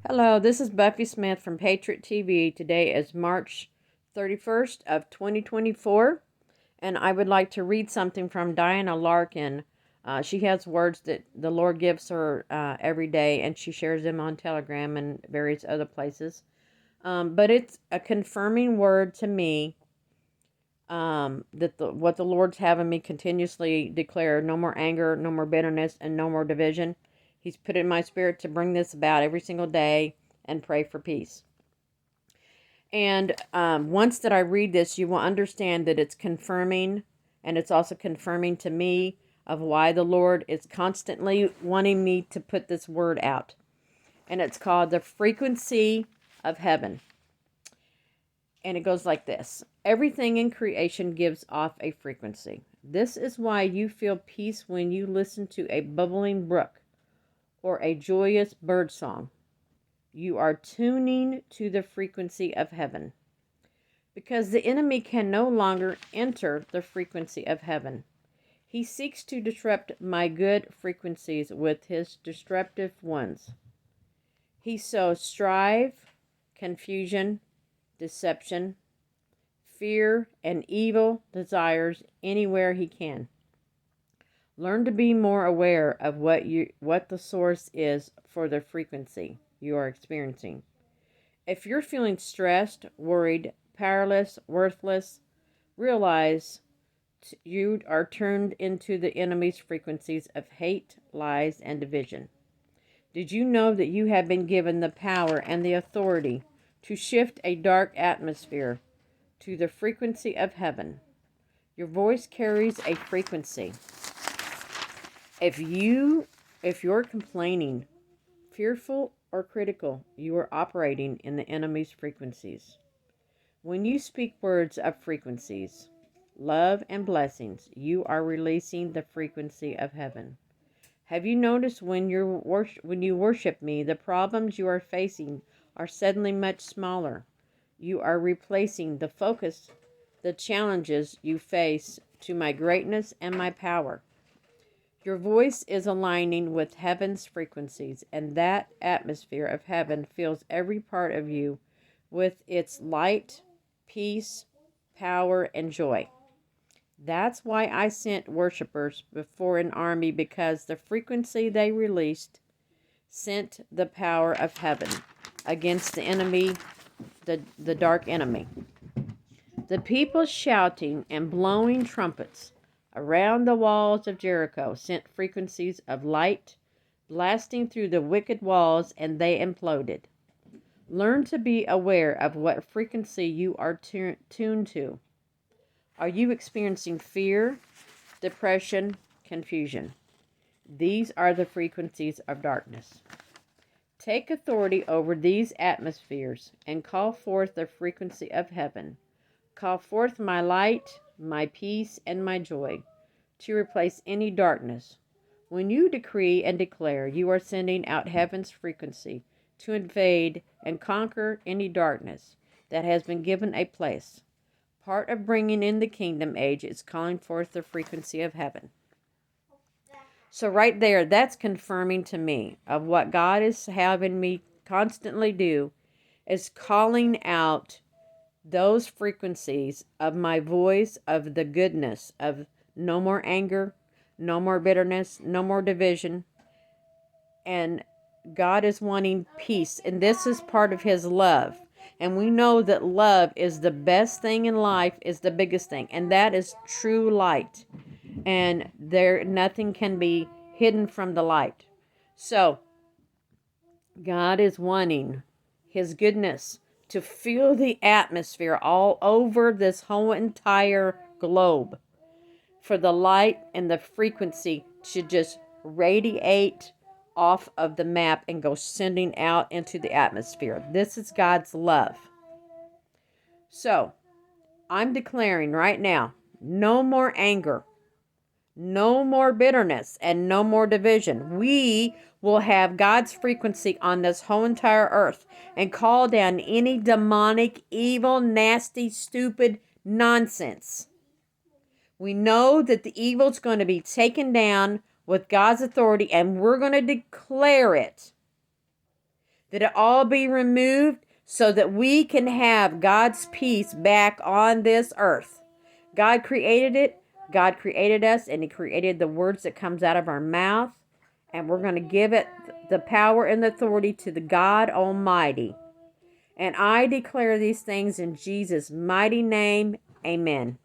Hello, this is Buffy Smith from Patriot TV. Today is March 31st of 2024, and I would like to read something from Diana Larkin. She has words that the Lord gives her every day, and she shares them on Telegram and various other places. But it's a confirming word to me that what the Lord's having me continuously declare: no more anger, no more bitterness, and no more division. He's put it in my spirit to bring this about every single day and pray for peace. And once that I read this, you will understand that it's confirming, and it's also confirming to me of why the Lord is constantly wanting me to put this word out. And it's called the frequency of heaven. And it goes like this: everything in creation gives off a frequency. This is why you feel peace when you listen to a bubbling brook or a joyous bird song. You are tuning to the frequency of heaven. Because the enemy can no longer enter the frequency of heaven. He seeks to disrupt my good frequencies with his destructive ones. He sows strife, confusion, deception, fear, and evil desires anywhere he can. Learn to be more aware of what the source is for the frequency you are experiencing. If you're feeling stressed, worried, powerless, worthless, realize you are turned into the enemy's frequencies of hate, lies, and division. Did you know that you have been given the power and the authority to shift a dark atmosphere to the frequency of heaven? Your voice carries a frequency. If you're complaining, fearful, or critical, you are operating in the enemy's frequencies. When you speak words of frequencies, love and blessings, you are releasing the frequency of heaven. Have you noticed when you worship me, the problems you are facing are suddenly much smaller? You are replacing the focus, the challenges you face, to my greatness and my power. Your voice is aligning with heaven's frequencies, and that atmosphere of heaven fills every part of you with its light, peace, power, and joy. That's why I sent worshipers before an army, because the frequency they released sent the power of heaven against the enemy, the dark enemy. The people shouting and blowing trumpets around the walls of Jericho sent frequencies of light blasting through the wicked walls, and they imploded. Learn to be aware of what frequency you are tuned to. Are you experiencing fear, depression, confusion? These are the frequencies of darkness. Take authority over these atmospheres and call forth the frequency of heaven. Call forth my light, my peace, and my joy to replace any darkness. When you decree and declare, you are sending out heaven's frequency to invade and conquer any darkness that has been given a place. Part of bringing in the kingdom age is calling forth the frequency of heaven. So right there, that's confirming to me of what God is having me constantly do, is calling out those frequencies of my voice, of the goodness, of no more anger, no more bitterness, no more division. And God is wanting peace, and this is part of his love. And we know that love is the best thing in life, is the biggest thing, and that is true light. And nothing can be hidden from the light. So God is wanting his goodness to fill the atmosphere all over this whole entire globe, for the light and the frequency to just radiate off of the map and go sending out into the atmosphere. This is God's love. So I'm declaring right now, no more anger, no more bitterness, and no more division. We will have God's frequency on this whole entire earth and call down any demonic, evil, nasty, stupid nonsense. We know that the evil is going to be taken down with God's authority, and we're going to declare it. that it all be removed so that we can have God's peace back on this earth. God created it. God created us, and He created the words that comes out of our mouth. And we're going to give it the power and the authority to the God Almighty. And I declare these things in Jesus' mighty name. Amen.